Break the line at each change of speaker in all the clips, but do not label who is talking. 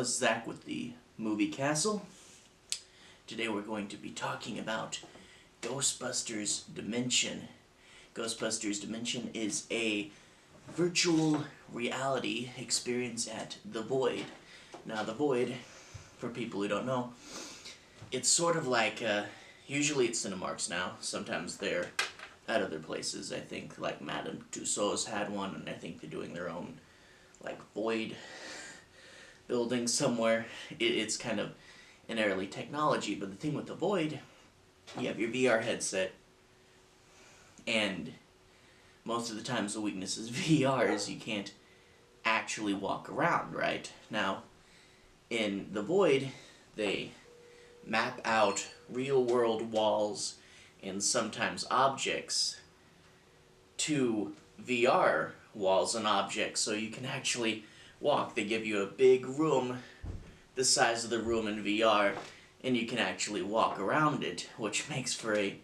it's Zack with the Movie Castle. Today we're going to be talking about Ghostbusters Dimension. Ghostbusters Dimension is a virtual reality experience at the Void. Now the Void, for people who don't know, it's sort of like, usually it's Cinemarks now, sometimes they're at other places. I think like Madame Tussauds had one, and I think they're doing their own like Void building somewhere. It's kind of an early technology, but the thing with the Void, you have your VR headset, and most of the times the weakness is VR is you can't actually walk around, right? Now, in the Void, they map out real-world walls and sometimes objects to VR walls and objects, so you can actually walk. They give you a big room, the size of the room in VR, and you can actually walk around it, which makes for a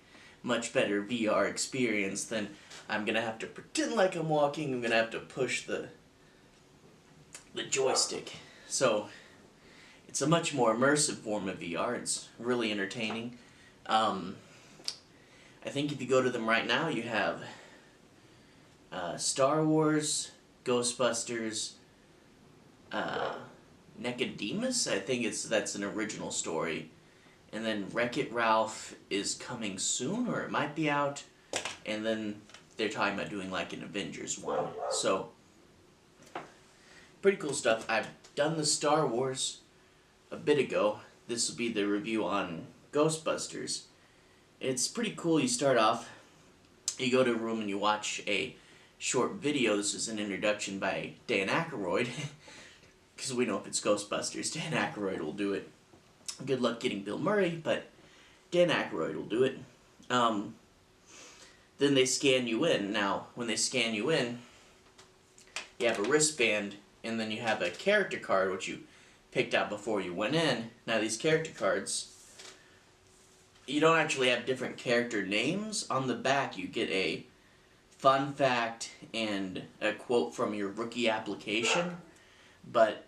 much better VR experience than I'm gonna have to pretend like I'm walking. I'm gonna have to push the joystick. So it's a much more immersive form of VR. It's really entertaining. I think if you go to them right now, you have Star Wars, Ghostbusters, Nicodemus, I think that's an original story, and then Wreck-It Ralph is coming soon, or it might be out, and then they're talking about doing like an Avengers one. So pretty cool stuff. I've done the Star Wars a bit ago. This will be the review on Ghostbusters. It's pretty cool. You start off, you go to a room and you watch a short video. This is an introduction by Dan Aykroyd, because we know if it's Ghostbusters, Dan Aykroyd will do it. Good luck getting Bill Murray, but Dan Aykroyd will do it. Then they scan you in. Now, when they scan you in, you have a wristband, and then you have a character card, which you picked out before you went in. Now, these character cards, you don't actually have different character names. On the back, you get a fun fact and a quote from your rookie application. But,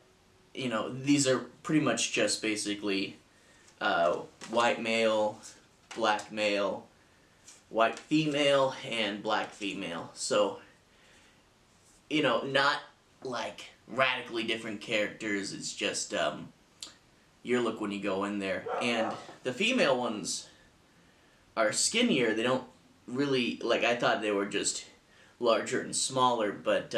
you know, these are pretty much just basically white male, black male, white female, and black female. So, you know, not like radically different characters. It's just your look when you go in there. And the female ones are skinnier. They don't really, like, I thought they were just larger and smaller, but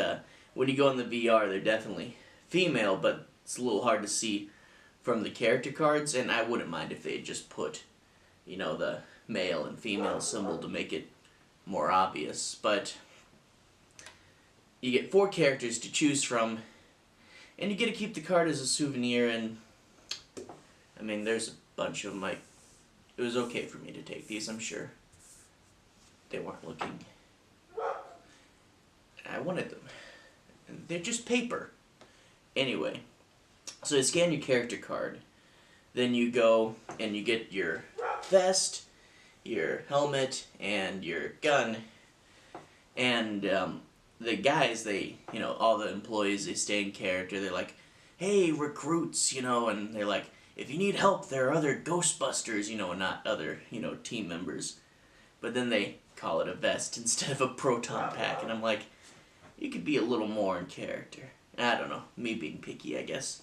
when you go in the VR, they're definitely female, but it's a little hard to see from the character cards, and I wouldn't mind if they had just put, you know, the male and female symbol to make it more obvious. But you get 4 characters to choose from, and you get to keep the card as a souvenir. And I mean, there's a bunch of them. Like, it was okay for me to take these, I'm sure. They weren't looking. I wanted them. And they're just paper. Anyway, so you scan your character card. Then you go and you get your vest, your helmet, and your gun. And the guys, they, you know, all the employees, they stay in character. They're like, hey, recruits, you know, and they're like, if you need help, there are other Ghostbusters, you know, not other, you know, team members. But then they call it a vest instead of a proton pack, and I'm like, you could be a little more in character. I don't know, me being picky, I guess.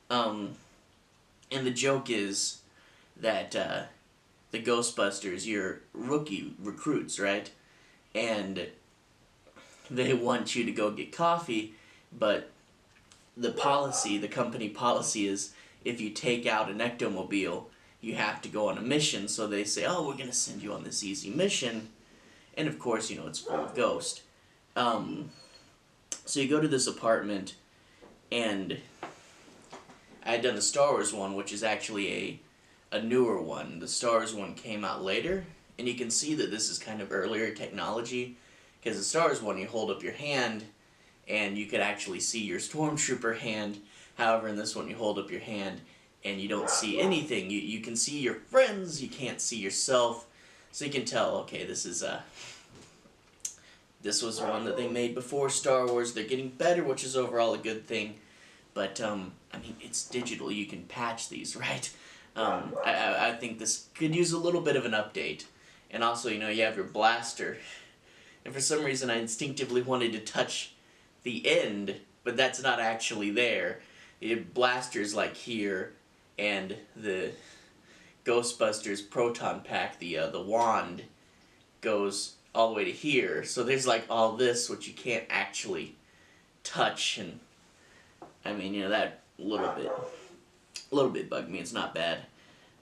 And the joke is that the Ghostbusters, you're rookie recruits, right? And they want you to go get coffee, but the policy, the company policy is, if you take out an ectomobile, you have to go on a mission. So they say, oh, we're going to send you on this easy mission. And of course, you know, it's full of ghosts. So you go to this apartment, and I had done the Star Wars one, which is actually a newer one. The Star Wars one came out later, and you can see that this is kind of earlier technology, because the Star Wars one, you hold up your hand, and you could actually see your Stormtrooper hand. However, in this one, you hold up your hand, and you don't see anything. You can see your friends, you can't see yourself, so you can tell, okay, this was one that they made before Star Wars. They're getting better, which is overall a good thing. But, I mean, it's digital, you can patch these, right? I think this could use a little bit of an update. And also, you know, you have your blaster, and for some reason I instinctively wanted to touch the end, but that's not actually there. The blaster's like here, and the Ghostbusters proton pack, the wand, goes all the way to here. So there's like all this which you can't actually touch, and I mean, you know, that little bit bugged me. It's not bad.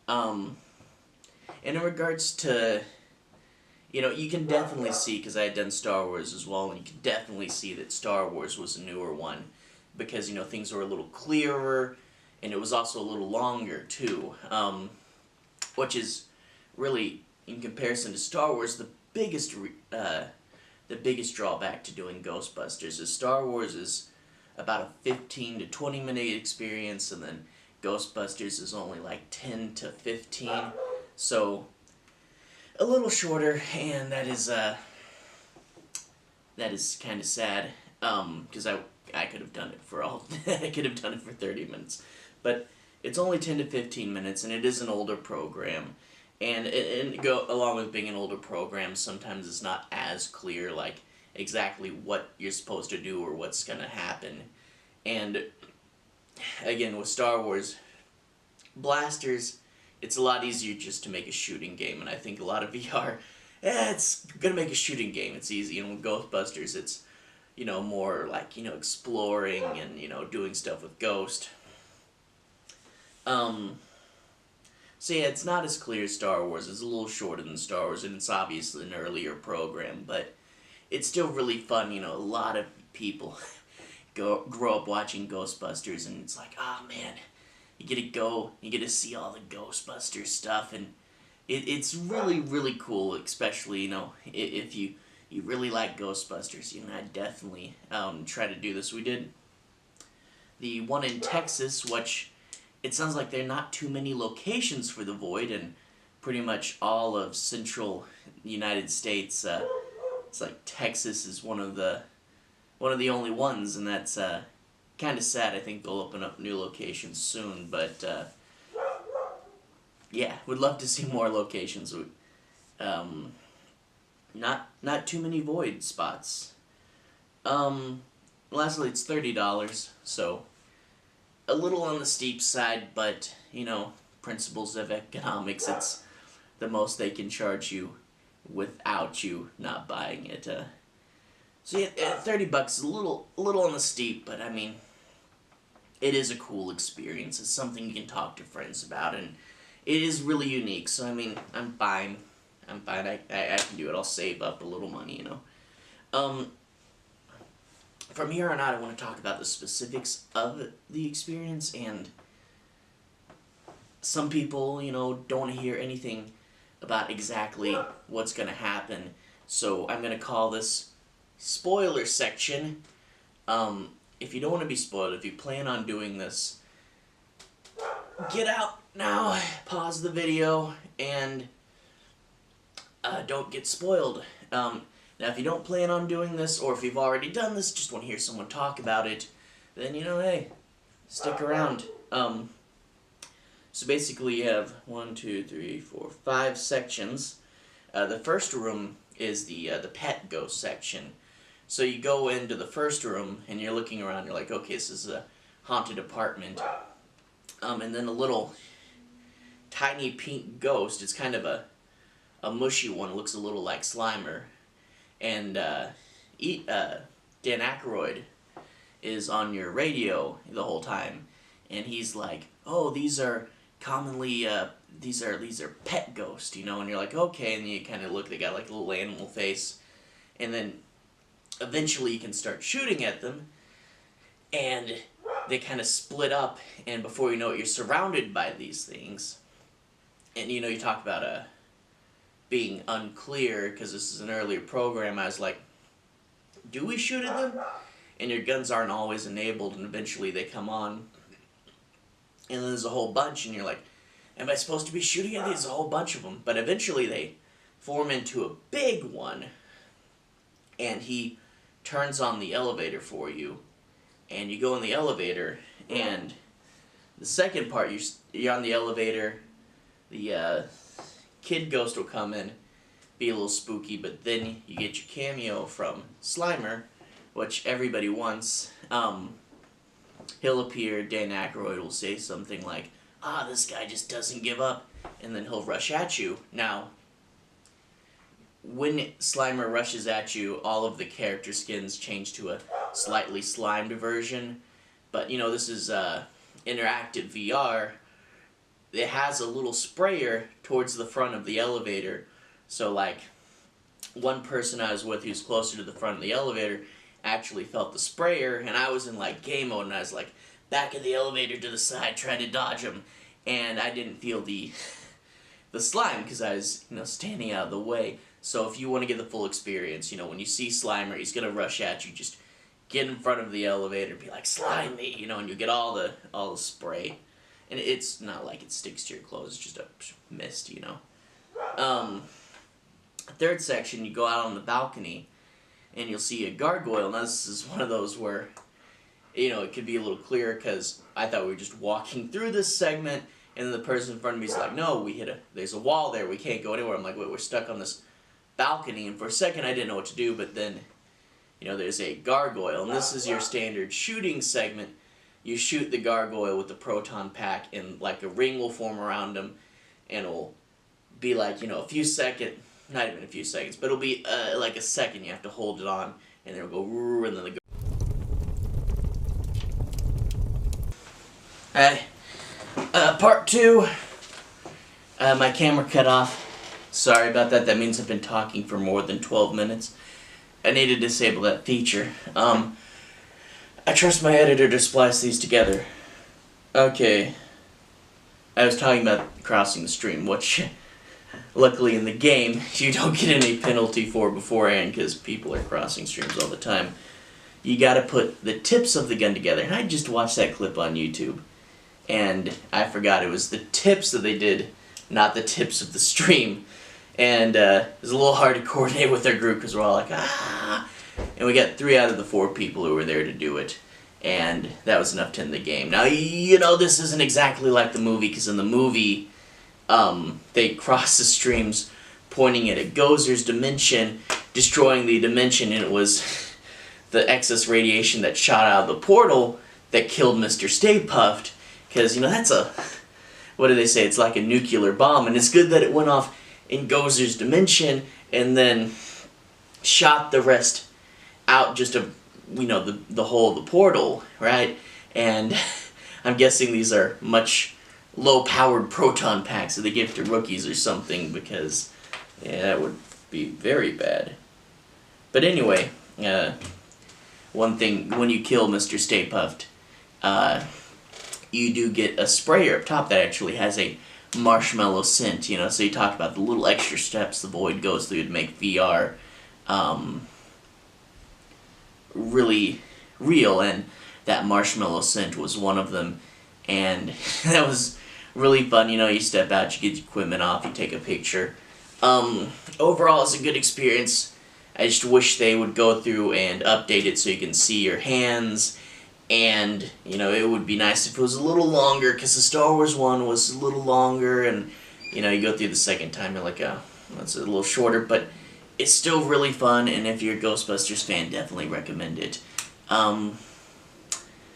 And in regards to, you know, you can definitely see, because I had done Star Wars as well, and you can definitely see that Star Wars was a newer one, because, you know, things were a little clearer, and it was also a little longer, too, which is really, in comparison to Star Wars, the biggest drawback to doing Ghostbusters is Star Wars is about a 15 to 20 minute experience, and then Ghostbusters is only like 10 to 15, so a little shorter, and that is kind of sad, because I could have done it for I could have done it for 30 minutes, but it's only 10 to 15 minutes, and it is an older program, and go along with being an older program, sometimes it's not as clear, like, exactly what you're supposed to do or what's gonna happen, and again, with Star Wars, blasters, it's a lot easier just to make a shooting game, and I think a lot of VR, it's gonna make a shooting game, it's easy, and with Ghostbusters, it's, you know, more like, you know, exploring and, you know, doing stuff with Ghost. So yeah, it's not as clear as Star Wars, it's a little shorter than Star Wars, and it's obviously an earlier program, but it's still really fun, you know, a lot of people grow up watching Ghostbusters, and it's like, oh man, you get to go, you get to see all the Ghostbusters stuff, and it's really, really cool, especially, you know, if you really like Ghostbusters, you know, I definitely try to do this. We did the one in Texas, which it sounds like there are not too many locations for the Void, and pretty much all of central United States, it's like Texas is one of the only ones, and that's kind of sad. I think they'll open up new locations soon, but yeah, would love to see more locations. Not too many Void spots. Lastly, it's $30, so a little on the steep side, but, you know, principles of economics, it's the most they can charge you without you not buying it. So yeah, $30 is a little on the steep, but I mean, it is a cool experience. It's something you can talk to friends about, and it is really unique. So I mean, I'm fine. I can do it. I'll save up a little money, you know. From here on out, I want to talk about the specifics of the experience, and some people, you know, don't want to hear anything about exactly what's going to happen. So I'm going to call this spoiler section. If you don't want to be spoiled, if you plan on doing this, get out now, pause the video, and don't get spoiled. Now, if you don't plan on doing this, or if you've already done this, just want to hear someone talk about it, then, you know, hey, stick around. So basically you have 5 sections. The first room is the pet ghost section. So you go into the first room, and you're looking around, you're like, okay, this is a haunted apartment. And then a little tiny pink ghost, it's kind of a mushy one, looks a little like Slimer. And Dan Aykroyd is on your radio the whole time, and he's like, oh, these are commonly, these are pet ghosts, you know, and you're like, okay, and you kind of look, they got like a little animal face, and then eventually you can start shooting at them, and they kind of split up, and before you know it, you're surrounded by these things. And, you know, you talk about being unclear, because this is an earlier program. I was like, do we shoot at them? And your guns aren't always enabled, and eventually they come on, and then there's a whole bunch, and you're like, am I supposed to be shooting at these? There's a whole bunch of them. But eventually they form into a big one, and he turns on the elevator for you, and you go in the elevator, And the second part, you're on the elevator, the kid ghost will come in, be a little spooky, but then you get your cameo from Slimer, which everybody wants. He'll appear, Dan Aykroyd will say something like, this guy just doesn't give up, and then he'll rush at you. Now, when Slimer rushes at you, all of the character skins change to a slightly slimed version, but this is interactive VR. It has a little sprayer towards the front of the elevator, so like one person I was with who's closer to the front of the elevator actually felt the sprayer, and I was in like game mode, and I was like back of the elevator to the side trying to dodge him, and I didn't feel the slime because I was standing out of the way. So if you want to get the full experience, when you see Slimer, he's gonna rush at you. Just get in front of the elevator, be like, slime me, and you get all the spray. And it's not like it sticks to your clothes, it's just a mist, Third section, you go out on the balcony, and you'll see a gargoyle. Now this is one of those where, it could be a little clearer, because I thought we were just walking through this segment, and then the person in front of me is like, no, there's a wall there, we can't go anywhere. I'm like, wait, we're stuck on this balcony, and for a second I didn't know what to do, but then, there's a gargoyle, and this is your standard shooting segment. You shoot the gargoyle with the proton pack, and like a ring will form around him, and it'll be like, a few seconds, not even a few seconds, but it'll be like a second, you have to hold it on, and then it'll go, and then the part 2, my camera cut off. Sorry about that, that means I've been talking for more than 12 minutes. I need to disable that feature. I trust my editor to splice these together. Okay. I was talking about crossing the stream, which, luckily in the game, you don't get any penalty for beforehand, because people are crossing streams all the time. You gotta put the tips of the gun together, and I just watched that clip on YouTube, and I forgot it was the tips that they did, not the tips of the stream. And it was a little hard to coordinate with our group because we're all like, and we got 3 out of the 4 people who were there to do it, and that was enough to end the game. Now, this isn't exactly like the movie, because in the movie, they cross the streams pointing at a Gozer's dimension, destroying the dimension, and it was the excess radiation that shot out of the portal that killed Mr. Stay Puft, because, that's what do they say, it's like a nuclear bomb, and it's good that it went off in Gozer's dimension, and then shot the rest out just of, the whole of the portal, right? And I'm guessing these are much low-powered proton packs that they give to rookies or something, because, yeah, that would be very bad. But anyway, one thing, when you kill Mr. Stay Puft, you do get a sprayer up top that actually has a marshmallow scent, so you talked about the little extra steps the Void goes through to make VR really real, and that marshmallow scent was one of them, and that was really fun. You step out, you get your equipment off, you take a picture. Overall, it's a good experience. I just wish they would go through and update it so you can see your hands. And, it would be nice if it was a little longer, because the Star Wars one was a little longer, and, you go through the second time, you're like, that's a little shorter, but it's still really fun, and if you're a Ghostbusters fan, definitely recommend it. I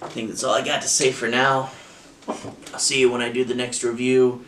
think that's all I got to say for now. I'll see you when I do the next review.